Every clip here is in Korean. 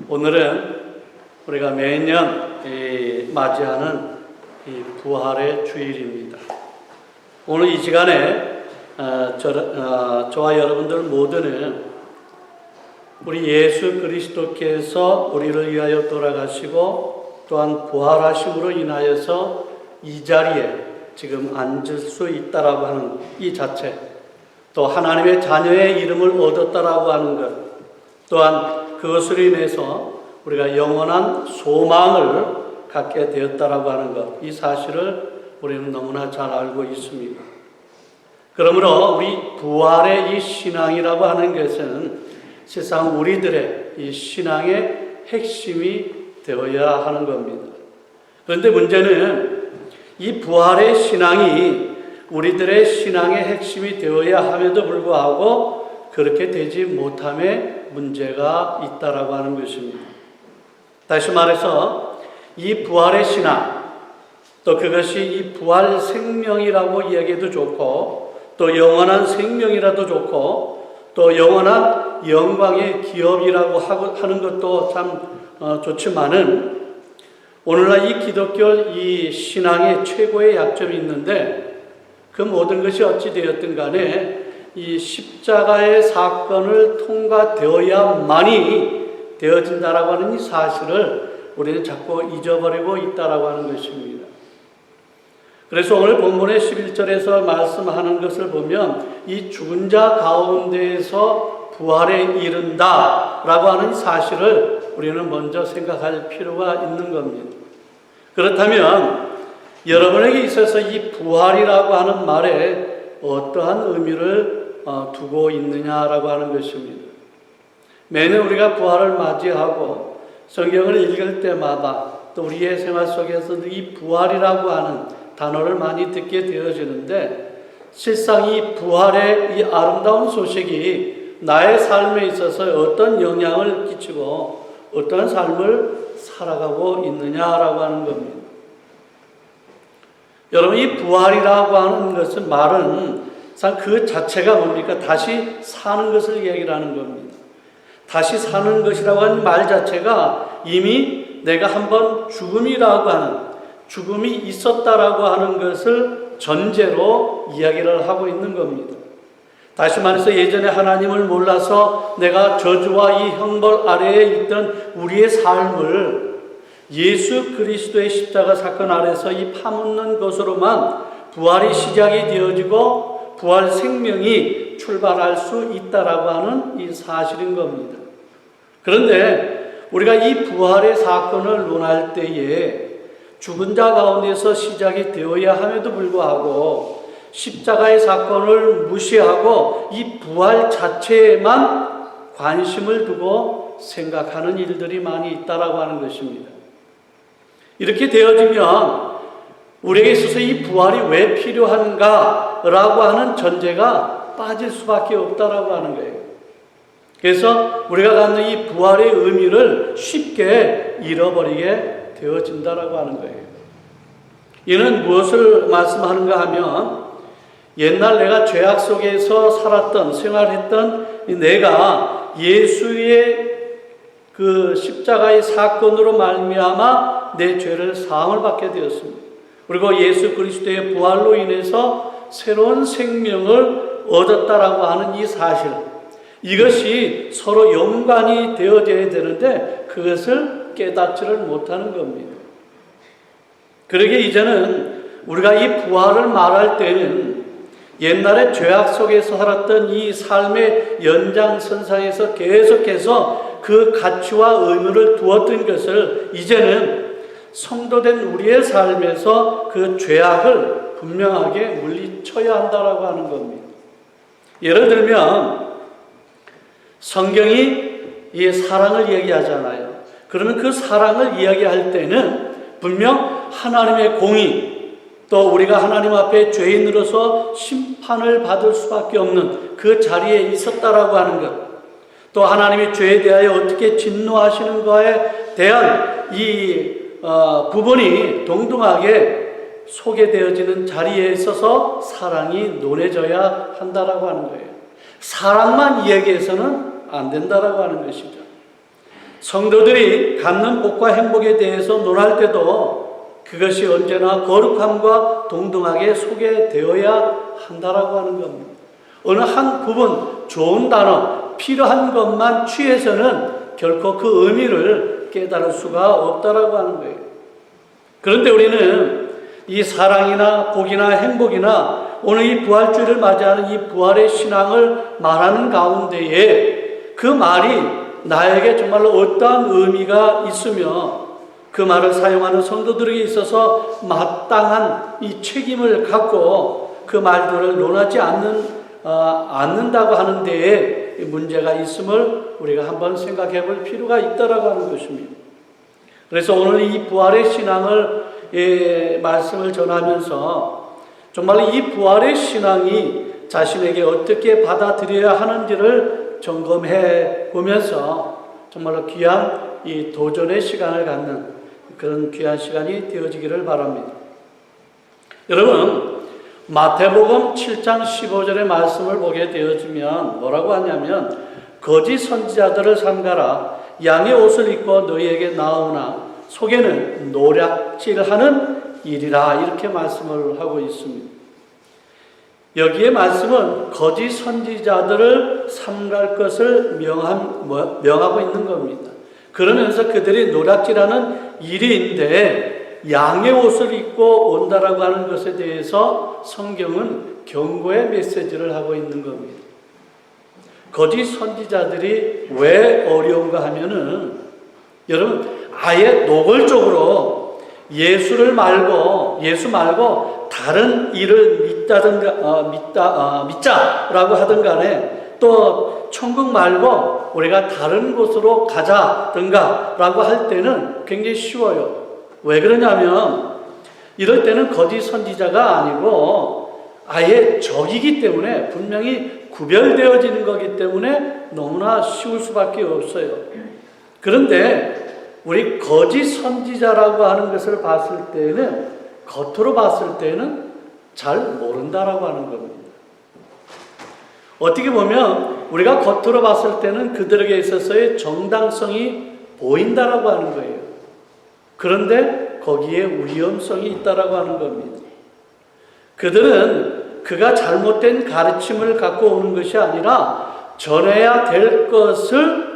오늘은 우리가 매년 맞이하는 이 부활의 주일입니다. 오늘 이 시간에 저와 여러분들 모두는 우리 예수 그리스도께서 우리를 위하여 돌아가시고 또한 부활하심으로 인하여서 이 자리에 지금 앉을 수 있다라고 하는 이 자체, 또 하나님의 자녀의 이름을 얻었다라고 하는 것, 또한 그것으로 인해서 우리가 영원한 소망을 갖게 되었다라고 하는 것, 이 사실을 우리는 너무나 잘 알고 있습니다. 그러므로 우리 부활의 이 신앙이라고 하는 것은 세상 우리들의 이 신앙의 핵심이 되어야 하는 겁니다. 그런데 문제는 이 부활의 신앙이 우리들의 신앙의 핵심이 되어야 함에도 불구하고 그렇게 되지 못함에 문제가 있다라고 하는 것입니다. 다시 말해서 이 부활의 신앙, 또 그것이 이 부활 생명이라고 이야기해도 좋고, 또 영원한 생명이라도 좋고, 또 영원한 영광의 기업이라고 하는 것도 참 좋지만은, 오늘날 이 기독교 이 신앙의 최고의 약점이 있는데, 그 모든 것이 어찌 되었든 간에 이 십자가의 사건을 통과되어야만이 되어진다라고 하는 이 사실을 우리는 자꾸 잊어버리고 있다라고 하는 것입니다. 그래서 오늘 본문의 11절에서 말씀하는 것을 보면 이 죽은 자 가운데에서 부활에 이른다라고 하는 사실을 우리는 먼저 생각할 필요가 있는 겁니다. 그렇다면 여러분에게 있어서 이 부활이라고 하는 말에 어떠한 의미를 두고 있느냐라고 하는 것입니다. 매년 우리가 부활을 맞이하고 성경을 읽을 때마다 또 우리의 생활 속에서도 이 부활이라고 하는 단어를 많이 듣게 되어지는데, 실상 이 부활의 이 아름다운 소식이 나의 삶에 있어서 어떤 영향을 끼치고 어떤 삶을 살아가고 있느냐라고 하는 겁니다. 여러분, 이 부활이라고 하는 것은 말은 그 자체가 뭡니까? 다시 사는 것을 얘기를 하는 겁니다. 다시 사는 것이라고 하는 말 자체가 이미 내가 한번 죽음이라고 하는, 죽음이 있었다라고 하는 것을 전제로 이야기를 하고 있는 겁니다. 다시 말해서 예전에 하나님을 몰라서 내가 저주와 이 형벌 아래에 있던 우리의 삶을 예수 그리스도의 십자가 사건 아래서 이 파묻는 것으로만 부활이 시작이 되어지고 부활 생명이 출발할 수 있다라고 하는 이 사실인 겁니다. 그런데 우리가 이 부활의 사건을 논할 때에 죽은 자 가운데서 시작이 되어야 함에도 불구하고 십자가의 사건을 무시하고 이 부활 자체에만 관심을 두고 생각하는 일들이 많이 있다라고 하는 것입니다. 이렇게 되어지면 우리에게 있어서 이 부활이 왜 필요한가라고 하는 전제가 빠질 수밖에 없다라고 하는 거예요. 그래서 우리가 갖는 이 부활의 의미를 쉽게 잃어버리게 되어진다라고 하는 거예요. 이는 무엇을 말씀하는가 하면, 옛날 내가 죄악 속에서 살았던, 생활했던 내가 예수의 그 십자가의 사건으로 말미암아 내 죄를 사함을 받게 되었습니다. 그리고 예수 그리스도의 부활로 인해서 새로운 생명을 얻었다라고 하는 이 사실, 이것이 서로 연관이 되어져야 되는데 그것을 깨닫지를 못하는 겁니다. 그러게 이제는 우리가 이 부활을 말할 때는 옛날에 죄악 속에서 살았던 이 삶의 연장선상에서 계속해서 그 가치와 의무를 두었던 것을 이제는 성도된 우리의 삶에서 그 죄악을 분명하게 물리쳐야 한다라고 하는 겁니다. 예를 들면 성경이 이 사랑을 얘기하잖아요. 그러면 그 사랑을 이야기할 때는 분명 하나님의 공의, 또 우리가 하나님 앞에 죄인으로서 심판을 받을 수밖에 없는 그 자리에 있었다라고 하는 것, 또 하나님의 죄에 대하여 어떻게 진노하시는 거에 대한 이 부분이 동등하게 소개되어지는 자리에 있어서 사랑이 논해져야 한다라고 하는 거예요. 사랑만 이야기해서는 안 된다라고 하는 것이죠. 성도들이 갖는 복과 행복에 대해서 논할 때도 그것이 언제나 거룩함과 동등하게 소개되어야 한다라고 하는 겁니다. 어느 한 부분, 좋은 단어, 필요한 것만 취해서는 결코 그 의미를 깨달을 수가 없다라고 하는 거예요. 그런데 우리는 이 사랑이나 복이나 행복이나 오늘 이 부활주의를 맞이하는 이 부활의 신앙을 말하는 가운데에 그 말이 나에게 정말로 어떠한 의미가 있으며 그 말을 사용하는 성도들에게 있어서 마땅한 이 책임을 갖고 그 말들을 논하지 않는다고 하는 데에 문제가 있음을 우리가 한번 생각해 볼 필요가 있다라고 하는 것입니다. 그래서 오늘 이 부활의 신앙을 말씀을 전하면서 정말 이 부활의 신앙이 자신에게 어떻게 받아들여야 하는지를 점검해 보면서 정말로 귀한 이 도전의 시간을 갖는 그런 귀한 시간이 되어지기를 바랍니다. 여러분, 마태복음 7장 15절의 말씀을 보게 되어지면 뭐라고 하냐면 거짓 선지자들을 삼가라. 양의 옷을 입고 너희에게 나오나 속에는 노략질하는 일이라, 이렇게 말씀을 하고 있습니다. 여기에 말씀은 거짓 선지자들을 삼갈 것을 명하고 있는 겁니다. 그러면서 그들이 노략질하는 일인데 양의 옷을 입고 온다라고 하는 것에 대해서 성경은 경고의 메시지를 하고 있는 겁니다. 거짓 선지자들이 왜 어려운가 하면은 여러분, 아예 노골적으로 예수 말고 다른 일을 믿자라고 하든 간에 또 천국 말고 우리가 다른 곳으로 가자든가 라고 할 때는 굉장히 쉬워요. 왜 그러냐면 이럴 때는 거짓 선지자가 아니고 아예 적이기 때문에 분명히 구별되어지는 거기 때문에 너무나 쉬울 수밖에 없어요. 그런데 우리 거짓 선지자라고 하는 것을 봤을 때는, 겉으로 봤을 때는 잘 모른다라고 하는 겁니다. 어떻게 보면 우리가 겉으로 봤을 때는 그들에게 있어서의 정당성이 보인다라고 하는 거예요. 그런데 거기에 위험성이 있다라고 하는 겁니다. 그들은 그가 잘못된 가르침을 갖고 오는 것이 아니라 전해야 될 것을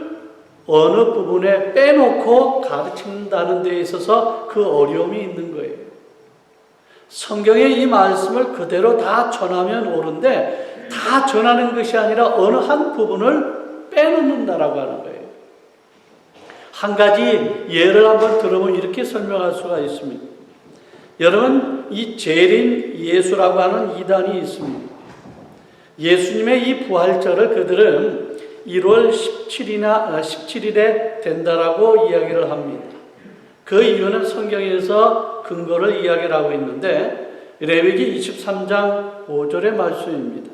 어느 부분에 빼놓고 가르친다는 데 있어서 그 어려움이 있는 거예요. 성경의 이 말씀을 그대로 다 전하면 옳은데 다 전하는 것이 아니라 어느 한 부분을 빼놓는다라고 하는 거예요. 한 가지 예를 한번 들어보면 이렇게 설명할 수가 있습니다. 여러분, 이 재림 예수라고 하는 이단이 있습니다. 예수님의 이 부활절을 그들은 1월 17일에 된다라고 이야기를 합니다. 그 이유는 성경에서 근거를 이야기를 하고 있는데 레위기 23장 5절의 말씀입니다.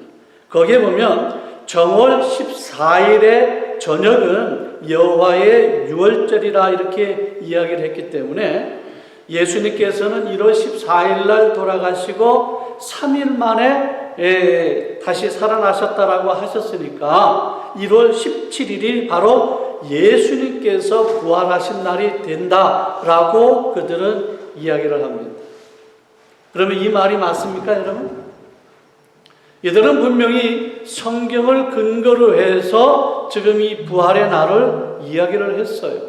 거기에 보면 정월 14일의 저녁은 여호와의 유월절이라 이렇게 이야기를 했기 때문에 예수님께서는 1월 14일 날 돌아가시고 3일 만에 다시 살아나셨다라고 하셨으니까 1월 17일이 바로 예수님께서 부활하신 날이 된다라고 그들은 이야기를 합니다. 그러면 이 말이 맞습니까, 여러분? 이들은 분명히 성경을 근거로 해서 지금 이 부활의 날을 이야기를 했어요.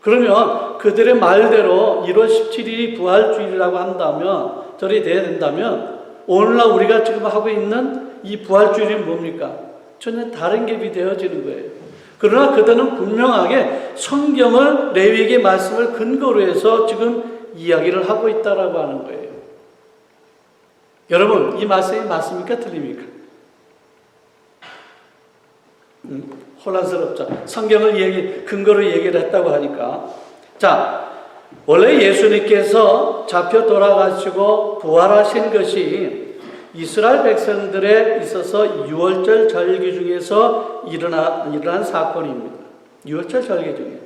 그러면 그들의 말대로 1월 17일이 부활주일이라고 한다면, 절이 돼야 된다면 오늘날 우리가 지금 하고 있는 이 부활주일이 뭡니까? 전혀 다른 게 되어지는 거예요. 그러나 그들은 분명하게 성경을, 레위기의 말씀을 근거로 해서 지금 이야기를 하고 있다라고 하는 거예요. 여러분, 이 말씀이 맞습니까? 틀립니까? 혼란스럽죠. 성경을 근거로 얘기를 했다고 하니까. 자, 원래 예수님께서 잡혀 돌아가시고 부활하신 것이 이스라엘 백성들에 있어서 유월절 절기 중에서 일어난 사건입니다. 유월절 절기 중에.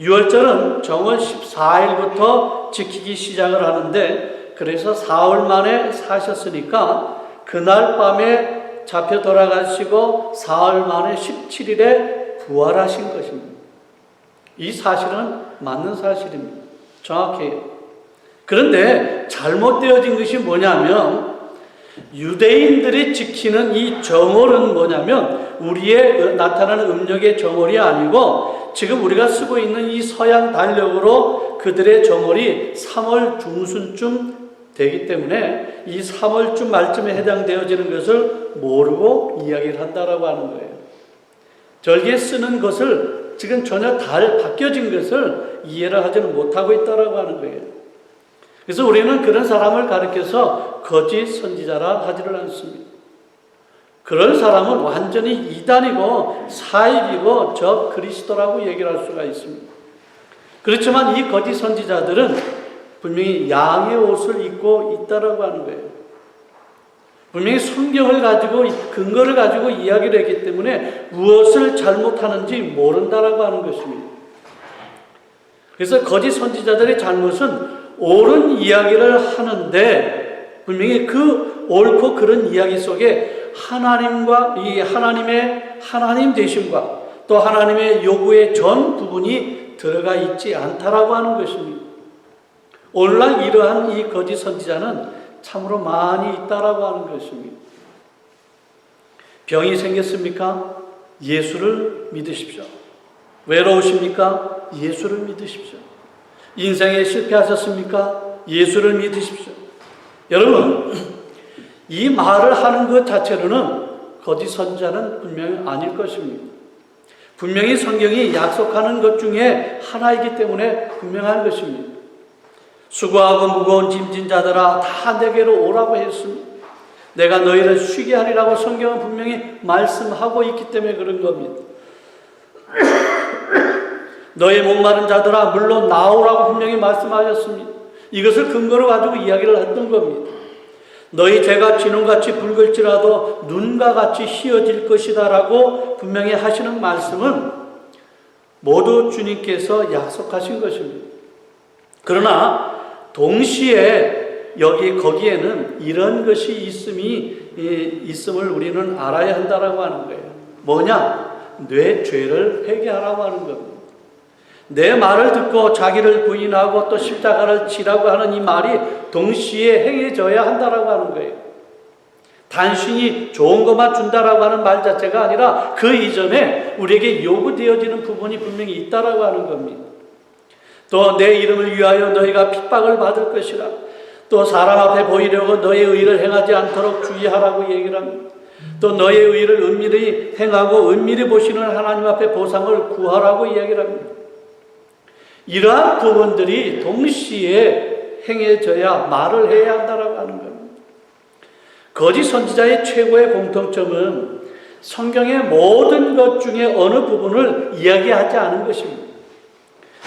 유월절은 정월 14일부터 지키기 시작을 하는데, 그래서 사흘 만에 사셨으니까 그날 밤에 잡혀 돌아가시고 사흘 만에 17일에 부활하신 것입니다. 이 사실은 맞는 사실입니다. 정확해요. 그런데 잘못되어진 것이 뭐냐면 유대인들이 지키는 이 정월은 뭐냐면 우리의 나타나는 음력의 정월이 아니고 지금 우리가 쓰고 있는 이 서양 달력으로 그들의 정월이 3월 중순쯤 되기 때문에 이 3월쯤 말쯤에 해당되어지는 것을 모르고 이야기를 한다라고 하는 거예요. 절기에 쓰는 것을 지금 전혀 바뀌어진 것을 이해를 하지는 못하고 있다라고 하는 거예요. 그래서 우리는 그런 사람을 가리켜서 거짓 선지자라 하지를 않습니다. 그런 사람은 완전히 이단이고 사익이고 저 그리스도라고 얘기를 할 수가 있습니다. 그렇지만 이 거짓 선지자들은 분명히 양의 옷을 입고 있다라고 하는 거예요. 분명히 성경을 가지고 근거를 가지고 이야기를 했기 때문에 무엇을 잘못하는지 모른다라고 하는 것입니다. 그래서 거짓 선지자들의 잘못은 옳은 이야기를 하는데 분명히 그 옳고 그런 이야기 속에 하나님과 이 하나님의 하나님 되심과 또 하나님의 요구의 전 부분이 들어가 있지 않다라고 하는 것입니다. 오늘날 이러한 이 거짓 선지자는 참으로 많이 있다라고 하는 것입니다. 병이 생겼습니까? 예수를 믿으십시오. 외로우십니까? 예수를 믿으십시오. 인생에 실패하셨습니까? 예수를 믿으십시오. 여러분, 이 말을 하는 것 자체로는 거짓 선지자는 분명히 아닐 것입니다. 분명히 성경이 약속하는 것 중에 하나이기 때문에 분명한 것입니다. 수고하고 무거운 짐진 자들아 다 내게로 오라고 했습니다. 내가 너희를 쉬게 하리라고 성경은 분명히 말씀하고 있기 때문에 그런 겁니다. 너의 목마른 자들아 물론 나오라고 분명히 말씀하셨습니다. 이것을 근거로 가지고 이야기를 했던 겁니다. 너희 죄가 진홍같이 붉을지라도 눈과 같이 희어질 것이다 라고 분명히 하시는 말씀은 모두 주님께서 약속하신 것입니다. 그러나 동시에 거기에는 이런 것이 있음을 우리는 알아야 한다라고 하는 거예요. 뭐냐? 내 죄를 회개하라고 하는 겁니다. 내 말을 듣고 자기를 부인하고 또 십자가를 지라고 하는 이 말이 동시에 행해져야 한다라고 하는 거예요. 단순히 좋은 것만 준다라고 하는 말 자체가 아니라 그 이전에 우리에게 요구되어지는 부분이 분명히 있다라고 하는 겁니다. 또 내 이름을 위하여 너희가 핍박을 받을 것이라. 또 사람 앞에 보이려고 너의 의를 행하지 않도록 주의하라고 얘기를 합니다. 또 너의 의를 은밀히 행하고 은밀히 보시는 하나님 앞에 보상을 구하라고 이야기를 합니다. 이러한 부분들이 동시에 행해져야 말을 해야 한다라고 하는 겁니다. 거짓 선지자의 최고의 공통점은 성경의 모든 것 중에 어느 부분을 이야기하지 않은 것입니다.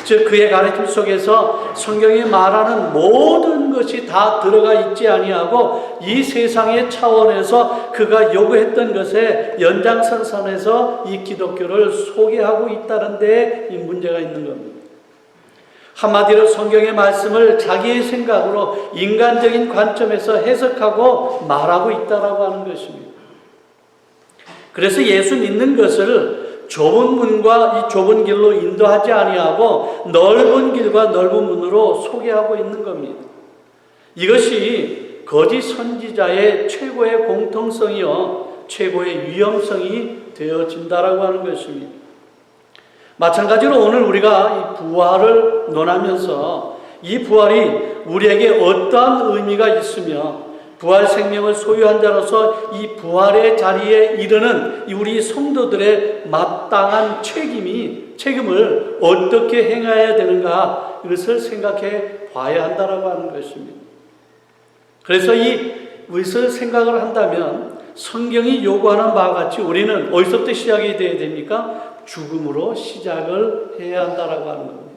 즉 그의 가르침 속에서 성경이 말하는 모든 것이 다 들어가 있지 아니하고 이 세상의 차원에서 그가 요구했던 것에 연장선상에서 이 기독교를 소개하고 있다는 데 이 문제가 있는 겁니다. 한마디로 성경의 말씀을 자기의 생각으로 인간적인 관점에서 해석하고 말하고 있다라고 하는 것입니다. 그래서 예수 믿는 것을 좁은 문과 이 좁은 길로 인도하지 아니하고 넓은 길과 넓은 문으로 소개하고 있는 겁니다. 이것이 거짓 선지자의 최고의 공통성이요 최고의 위험성이 되어진다라고 하는 것입니다. 마찬가지로 오늘 우리가 이 부활을 논하면서 이 부활이 우리에게 어떠한 의미가 있으며 부활 생명을 소유한 자로서 이 부활의 자리에 이르는 우리 성도들의 마땅한 책임을 어떻게 행해야 되는가 이것을 생각해 봐야 한다라고 하는 것입니다. 그래서 이것을 생각을 한다면 성경이 요구하는 바와 같이 우리는 어디서부터 시작이 되어야 됩니까? 죽음으로 시작을 해야 한다라고 하는 겁니다.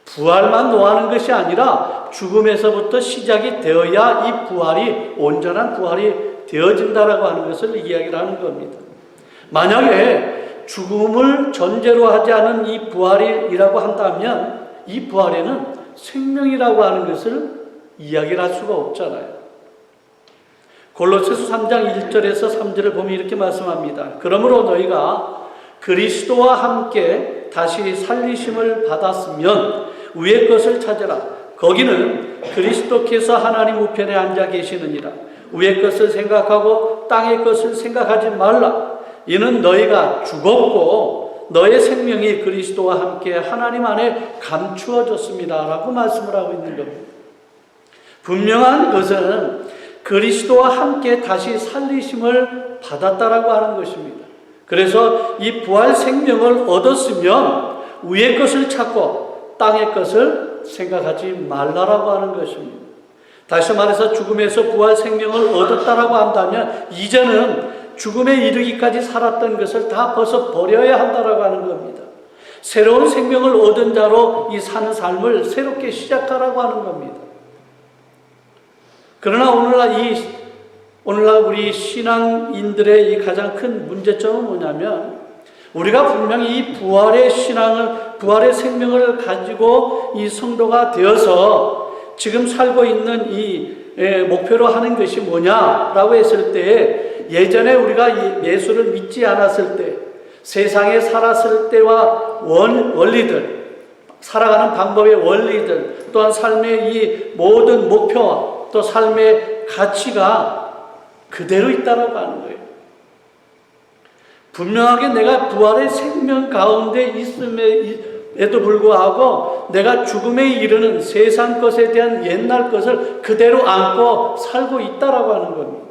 부활만 노하는 것이 아니라 죽음에서부터 시작이 되어야 이 부활이 온전한 부활이 되어진다라고 하는 것을 이야기를 하는 겁니다. 만약에 죽음을 전제로 하지 않은 이 부활이라고 한다면 이 부활에는 생명이라고 하는 것을 이야기를 할 수가 없잖아요. 골로새서 3장 1절에서 3절을 보면 이렇게 말씀합니다. 그러므로 너희가 그리스도와 함께 다시 살리심을 받았으면 위의 것을 찾으라. 거기는 그리스도께서 하나님 우편에 앉아 계시느니라. 위의 것을 생각하고 땅의 것을 생각하지 말라. 이는 너희가 죽었고 너의 생명이 그리스도와 함께 하나님 안에 감추어졌습니다. 라고 말씀을 하고 있는 겁니다. 분명한 것은 그리스도와 함께 다시 살리심을 받았다라고 하는 것입니다. 그래서 이 부활 생명을 얻었으면 위의 것을 찾고 땅의 것을 생각하지 말라라고 하는 것입니다. 다시 말해서 죽음에서 부활 생명을 얻었다라고 한다면 이제는 죽음에 이르기까지 살았던 것을 다 벗어 버려야 한다라고 하는 겁니다. 새로운 생명을 얻은 자로 이 사는 삶을 새롭게 시작하라고 하는 겁니다. 그러나 오늘날 우리 신앙인들의 이 가장 큰 문제점은 뭐냐면 우리가 분명히 이 부활의 생명을 가지고 이 성도가 되어서 지금 살고 있는 이 목표로 하는 것이 뭐냐라고 했을 때 예전에 우리가 예수를 믿지 않았을 때 세상에 살았을 때와 원리들, 살아가는 방법의 원리들, 또한 삶의 이 모든 목표와 또 삶의 가치가 그대로 있다라고 하는 거예요. 분명하게 내가 부활의 생명 가운데 있음에도 불구하고 내가 죽음에 이르는 세상 것에 대한 옛날 것을 그대로 안고 살고 있다라고 하는 겁니다.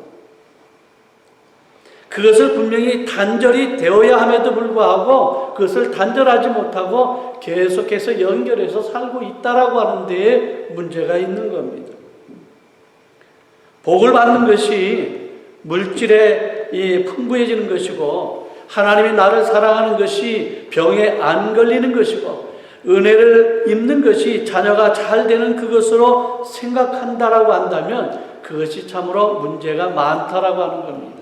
그것을 분명히 단절이 되어야 함에도 불구하고 그것을 단절하지 못하고 계속해서 연결해서 살고 있다라고 하는 데에 문제가 있는 겁니다. 복을 받는 것이 물질에 풍부해지는 것이고 하나님이 나를 사랑하는 것이 병에 안 걸리는 것이고 은혜를 입는 것이 자녀가 잘 되는 그것으로 생각한다라고 한다면 그것이 참으로 문제가 많다라고 하는 겁니다.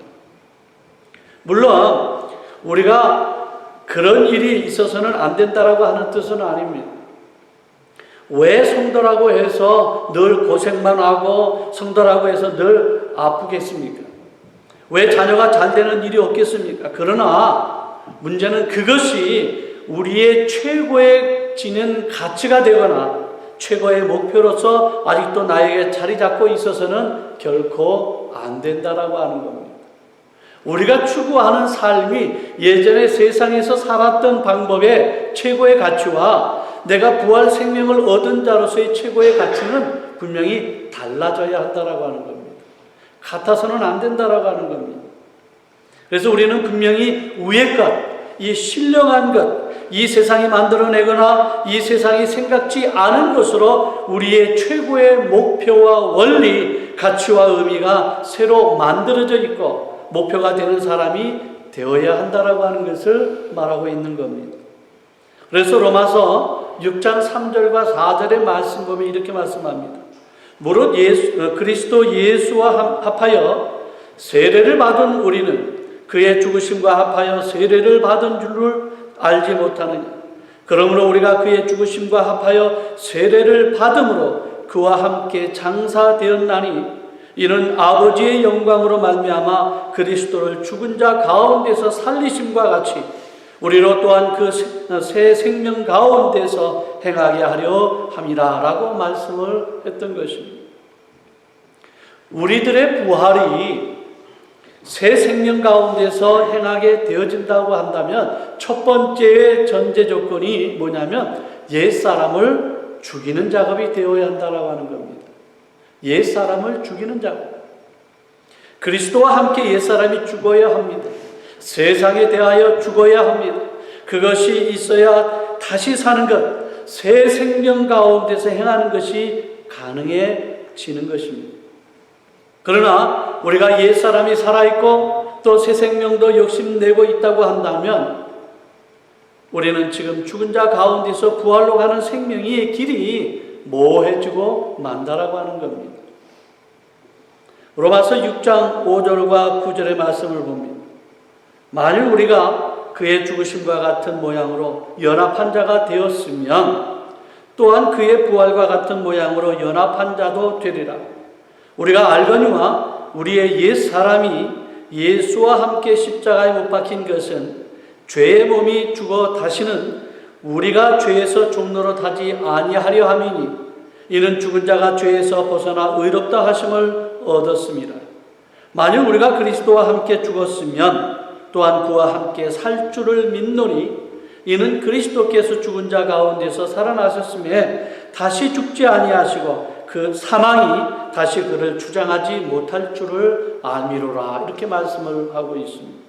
물론 우리가 그런 일이 있어서는 안 된다라고 하는 뜻은 아닙니다. 왜 성도라고 해서 늘 고생만 하고 성도라고 해서 늘 아프겠습니까? 왜 자녀가 잘 되는 일이 없겠습니까? 그러나 문제는 그것이 우리의 최고의 지는 가치가 되거나 최고의 목표로서 아직도 나에게 자리 잡고 있어서는 결코 안 된다라고 하는 겁니다. 우리가 추구하는 삶이 예전에 세상에서 살았던 방법의 최고의 가치와 내가 부활 생명을 얻은 자로서의 최고의 가치는 분명히 달라져야 한다라고 하는 겁니다. 같아서는 안 된다라고 하는 겁니다. 그래서 우리는 분명히 위의 것, 이 신령한 것, 이 세상이 만들어내거나 이 세상이 생각지 않은 것으로 우리의 최고의 목표와 원리, 가치와 의미가 새로 만들어져 있고 목표가 되는 사람이 되어야 한다라고 하는 것을 말하고 있는 겁니다. 그래서 로마서 6장 3절과 4절의 말씀 보면 이렇게 말씀합니다. 무릇 그리스도 예수와 합하여 세례를 받은 우리는 그의 죽으심과 합하여 세례를 받은 줄을 알지 못하느냐. 그러므로 우리가 그의 죽으심과 합하여 세례를 받음으로 그와 함께 장사되었나니 이는 아버지의 영광으로 말미암아 그리스도를 죽은 자 가운데서 살리심과 같이 우리로 또한 그 새 생명 가운데서 행하게 하려 함이라 라고 말씀을 했던 것입니다. 우리들의 부활이 새 생명 가운데서 행하게 되어진다고 한다면 첫 번째의 전제 조건이 뭐냐면 옛사람을 죽이는 작업이 되어야 한다고 하는 겁니다. 옛사람을 죽이는 작업. 그리스도와 함께 옛사람이 죽어야 합니다. 세상에 대하여 죽어야 합니다. 그것이 있어야 다시 사는 것, 새 생명 가운데서 행하는 것이 가능해지는 것입니다. 그러나 우리가 옛사람이 살아있고 또 새 생명도 욕심내고 있다고 한다면 우리는 지금 죽은 자 가운데서 부활로 가는 생명이 길이 모호해지고 만다라고 하는 겁니다. 로마서 6장 5절과 9절의 말씀을 봅니다. 만일 우리가 그의 죽으심과 같은 모양으로 연합한 자가 되었으면 또한 그의 부활과 같은 모양으로 연합한 자도 되리라. 우리가 알거니와 우리의 옛 사람이 예수와 함께 십자가에 못 박힌 것은 죄의 몸이 죽어 다시는 우리가 죄에서 종노릇하지 아니하려 함이니 이는 죽은 자가 죄에서 벗어나 의롭다 하심을 얻었습니다. 만일 우리가 그리스도와 함께 죽었으면 또한 그와 함께 살 줄을 믿노니 이는 그리스도께서 죽은 자 가운데서 살아나셨음에 다시 죽지 아니하시고 그 사망이 다시 그를 주장하지 못할 줄을 알미로라. 이렇게 말씀을 하고 있습니다.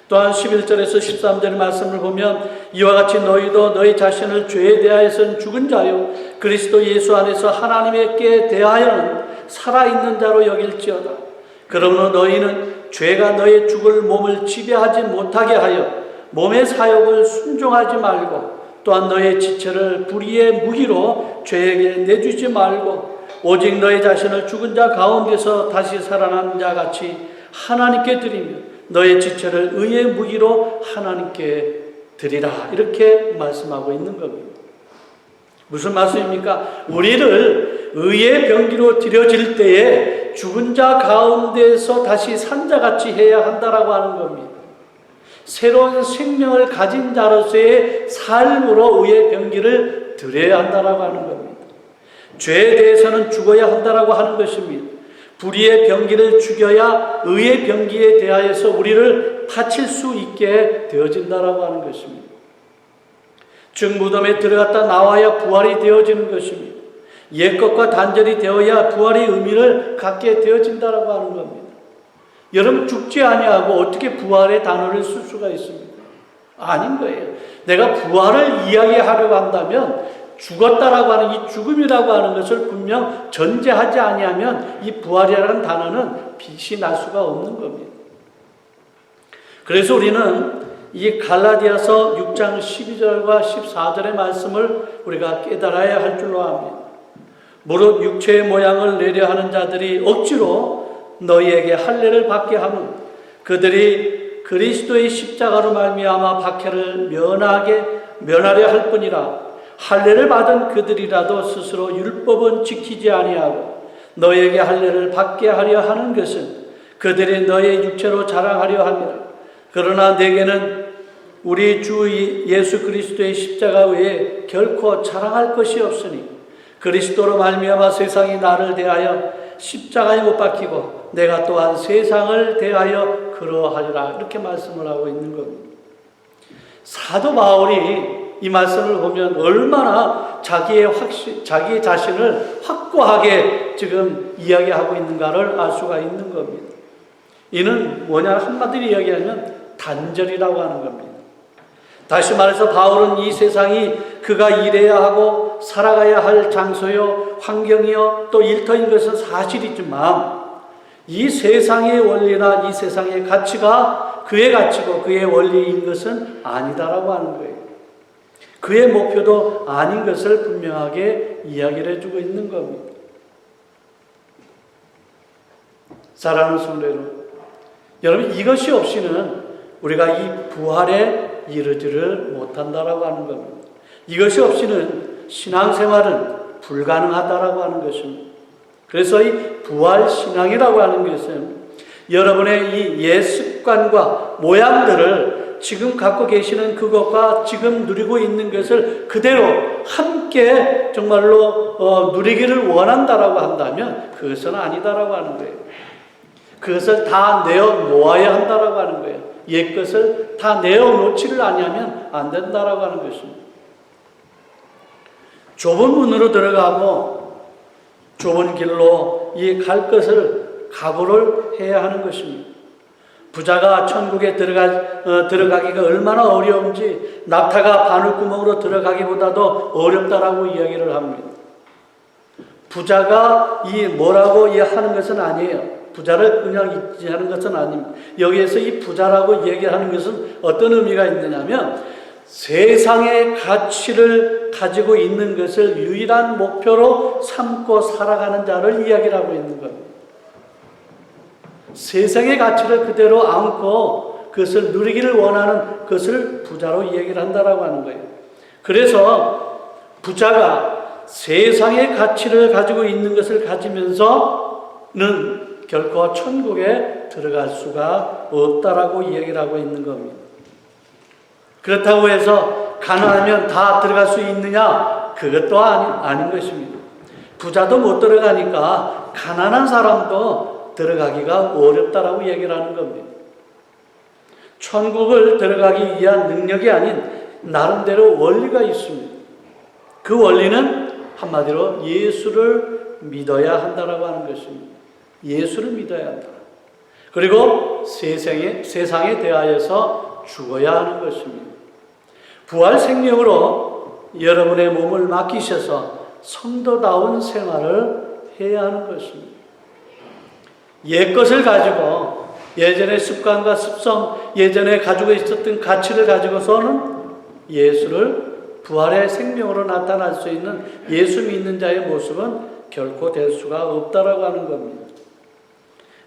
또한 11절에서 13절 말씀을 보면 이와 같이 너희도 너희 자신을 죄에 대하여서는 죽은 자요 그리스도 예수 안에서 하나님께 대하여는 살아있는 자로 여길지어다. 그러므로 너희는 죄가 너의 죽을 몸을 지배하지 못하게 하여 몸의 사욕을 순종하지 말고 또한 너의 지체를 불의의 무기로 죄에게 내주지 말고 오직 너희 자신을 죽은 자 가운데서 다시 살아난 자 같이 하나님께 드리며 너의 지체를 의의 무기로 하나님께 드리라. 이렇게 말씀하고 있는 겁니다. 무슨 말씀입니까? 우리를 의의 병기로 드려질 때에 죽은 자 가운데서 다시 산 자같이 해야 한다라고 하는 겁니다. 새로운 생명을 가진 자로서의 삶으로 의의 병기를 드려야 한다라고 하는 겁니다. 죄에 대해서는 죽어야 한다라고 하는 것입니다. 불의의 병기를 죽여야 의의 병기에 대하여서 우리를 바칠 수 있게 되어진다라고 하는 것입니다. 즉 무덤에 들어갔다 나와야 부활이 되어지는 것입니다. 옛것과 단절이 되어야 부활의 의미를 갖게 되어진다라고 하는 겁니다. 여러분 죽지 아니하고 어떻게 부활의 단어를 쓸 수가 있습니까? 아닌 거예요. 내가 부활을 이야기하려고 한다면 죽었다라고 하는 이 죽음이라고 하는 것을 분명 전제하지 아니하면 이 부활이라는 단어는 빛이 날 수가 없는 겁니다. 그래서 우리는 이 갈라디아서 6장 12절과 14절의 말씀을 우리가 깨달아야 할 줄로 압니다. 무릇 육체의 모양을 내려 하는 자들이 억지로 너희에게 할례를 받게 하면 그들이 그리스도의 십자가로 말미암아 박해를 면하려 할 뿐이라. 할례를 받은 그들이라도 스스로 율법은 지키지 아니하고 너희에게 할례를 받게 하려 하는 것은 그들이 너의 육체로 자랑하려 함이라. 그러나 내게는 우리 주 예수 그리스도의 십자가 외에 결코 자랑할 것이 없으니 그리스도로 말미암아 세상이 나를 대하여 십자가에 못 박히고 내가 또한 세상을 대하여 그러하리라. 이렇게 말씀을 하고 있는 겁니다. 사도 바울이 이 말씀을 보면 얼마나 자기 자신을 확고하게 지금 이야기하고 있는가를 알 수가 있는 겁니다. 이는 뭐냐 한마디로 이야기하면 단절이라고 하는 겁니다. 다시 말해서 바울은 이 세상이 그가 일해야 하고 살아가야 할 장소요, 환경이요, 또 일터인 것은 사실이지만 이 세상의 원리나 이 세상의 가치가 그의 가치고 그의 원리인 것은 아니다라고 하는 거예요. 그의 목표도 아닌 것을 분명하게 이야기를 해주고 있는 겁니다. 사랑하는 성도 여러분, 이것이 없이는 우리가 이 부활에 이르지를 못한다라고 하는 겁니다. 이것이 없이는 신앙생활은 불가능하다라고 하는 것입니다. 그래서 이 부활신앙이라고 하는 것은 여러분의 이 옛 습관과 모양들을 지금 갖고 계시는 그것과 지금 누리고 있는 것을 그대로 함께 정말로 누리기를 원한다라고 한다면 그것은 아니다라고 하는 거예요. 그것을 다 내어놓아야 한다라고 하는 거예요. 옛 것을 다 내어놓지를 아니하면 안 된다라고 하는 것입니다. 좁은 문으로 들어가고 좁은 길로 이 갈 것을 각오를 해야 하는 것입니다. 부자가 천국에 들어가기가 얼마나 어려운지 낙타가 바늘구멍으로 들어가기보다도 어렵다라고 이야기를 합니다. 부자가 이 뭐라고 하는 것은 아니에요. 부자를 그냥 하는 것은 아닙니다. 여기에서 이 부자라고 얘기하는 것은 어떤 의미가 있느냐면 세상의 가치를 가지고 있는 것을 유일한 목표로 삼고 살아가는 자를 이야기를 하고 있는 겁니다. 세상의 가치를 그대로 안고 그것을 누리기를 원하는 것을 부자로 이야기를 한다라고 하는 거예요. 그래서 부자가 세상의 가치를 가지고 있는 것을 가지면서는 결코 천국에 들어갈 수가 없다라고 이야기를 하고 있는 겁니다. 그렇다고 해서 가난하면 다 들어갈 수 있느냐? 그것도 아닌 것입니다. 부자도 못 들어가니까 가난한 사람도 들어가기가 어렵다라고 얘기를 하는 겁니다. 천국을 들어가기 위한 능력이 아닌 나름대로 원리가 있습니다. 그 원리는 한마디로 예수를 믿어야 한다라고 하는 것입니다. 예수를 믿어야 한다. 그리고 세상에 대하여서 죽어야 하는 것입니다. 부활 생명으로 여러분의 몸을 맡기셔서 성도다운 생활을 해야 하는 것입니다. 옛것을 가지고 예전의 습관과 습성, 예전에 가지고 있었던 가치를 가지고서는 예수를 부활의 생명으로 나타날 수 있는 예수 믿는 자의 모습은 결코 될 수가 없다라고 하는 겁니다.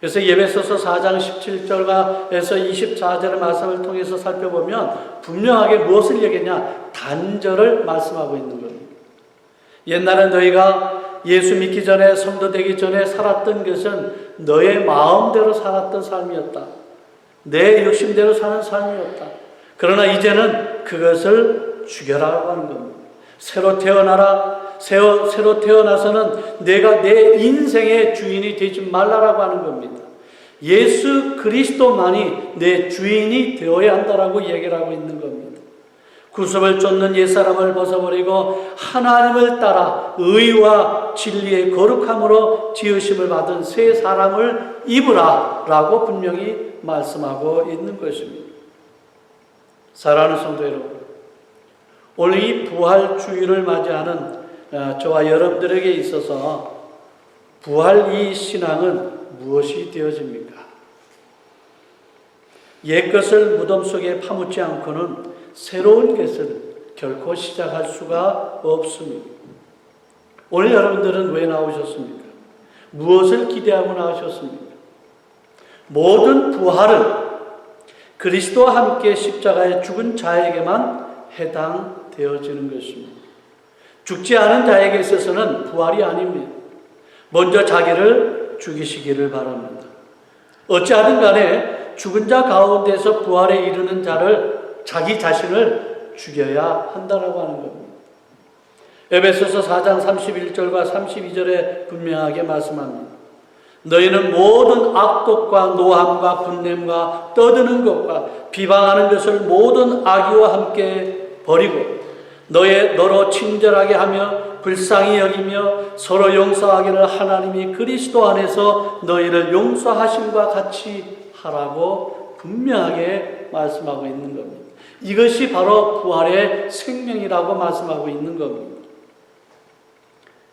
그래서 예배소서 4장 17절에서 24절의 말씀을 통해서 살펴보면 분명하게 무엇을 얘기했냐? 단절을 말씀하고 있는 겁니다. 옛날에 너희가 예수 믿기 전에, 성도 되기 전에 살았던 것은 너의 마음대로 살았던 삶이었다. 내 욕심대로 사는 삶이었다. 그러나 이제는 그것을 죽여라고 하는 겁니다. 새로 태어나라. 새로 태어나서는 내가 내 인생의 주인이 되지 말라라고 하는 겁니다. 예수 그리스도만이 내 주인이 되어야 한다라고 얘기를 하고 있는 겁니다. 구습을 쫓는 옛사람을 벗어버리고 하나님을 따라 의와 진리의 거룩함으로 지으심을 받은 새 사람을 입으라 라고 분명히 말씀하고 있는 것입니다. 사랑하는 성도 여러분, 오늘 이 부활주의를 맞이하는 저와 여러분들에게 있어서 부활 이 신앙은 무엇이 되어집니까? 옛것을 무덤 속에 파묻지 않고는 새로운 것을 결코 시작할 수가 없습니다. 오늘 여러분들은 왜 나오셨습니까? 무엇을 기대하고 나오셨습니까? 모든 부활은 그리스도와 함께 십자가에 죽은 자에게만 해당되어지는 것입니다. 죽지 않은 자에게 있어서는 부활이 아닙니다. 먼저 자기를 죽이시기를 바랍니다. 어찌하든 간에 죽은 자 가운데서 부활에 이르는 자를 자기 자신을 죽여야 한다라고 하는 겁니다. 에베소서 4장 31절과 32절에 분명하게 말씀합니다. 너희는 모든 악독과 노함과 분냄과 떠드는 것과 비방하는 것을 모든 악의와 함께 버리고 너로 친절하게 하며 불쌍히 여기며 서로 용서하기를 하나님이 그리스도 안에서 너희를 용서하심과 같이 하라고 분명하게 말씀하고 있는 겁니다. 이것이 바로 부활의 생명이라고 말씀하고 있는 겁니다.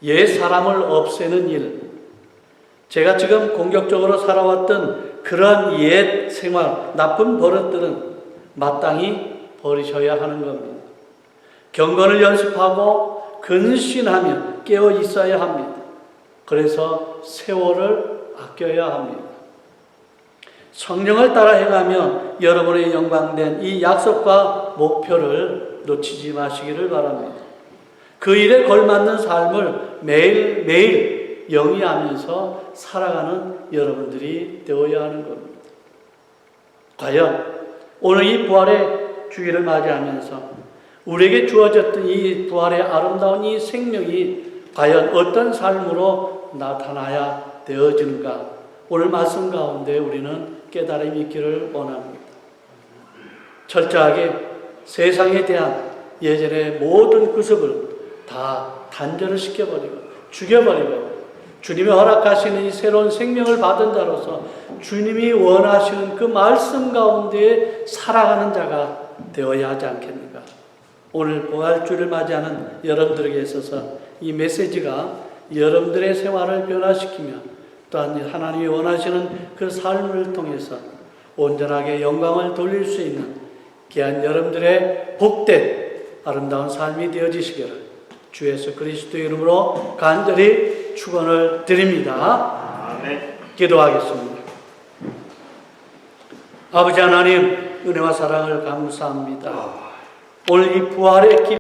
옛 사람을 없애는 일, 제가 지금 공격적으로 살아왔던 그런 옛 생활, 나쁜 버릇들은 마땅히 버리셔야 하는 겁니다. 경건을 연습하고 근신하며 깨어 있어야 합니다. 그래서 세월을 아껴야 합니다. 성령을 따라 행하며 여러분의 영광된 이 약속과 목표를 놓치지 마시기를 바랍니다. 그 일에 걸맞는 삶을 매일매일 영위하면서 살아가는 여러분들이 되어야 하는 겁니다. 과연 오늘 이 부활의 주일을 맞이하면서 우리에게 주어졌던 이 부활의 아름다운 이 생명이 과연 어떤 삶으로 나타나야 되어지는가? 오늘 말씀 가운데 우리는 깨달음이 있기를 원합니다. 철저하게 세상에 대한 예전의 모든 구습을 다 단절을 시켜버리고 죽여버리고 주님이 허락하시는 이 새로운 생명을 받은 자로서 주님이 원하시는 그 말씀 가운데 살아가는 자가 되어야 하지 않겠는가? 오늘 부활주를 맞이하는 여러분들에게 있어서 이 메시지가 여러분들의 생활을 변화시키며 또한 하나님이 원하시는 그 삶을 통해서 온전하게 영광을 돌릴 수 있는 귀한 여러분들의 복된 아름다운 삶이 되어지시기를 주 예수 그리스도의 이름으로 간절히 축원을 드립니다. 아멘. 기도하겠습니다. 아버지 하나님, 은혜와 사랑을 감사합니다. 오늘 이 부활의 길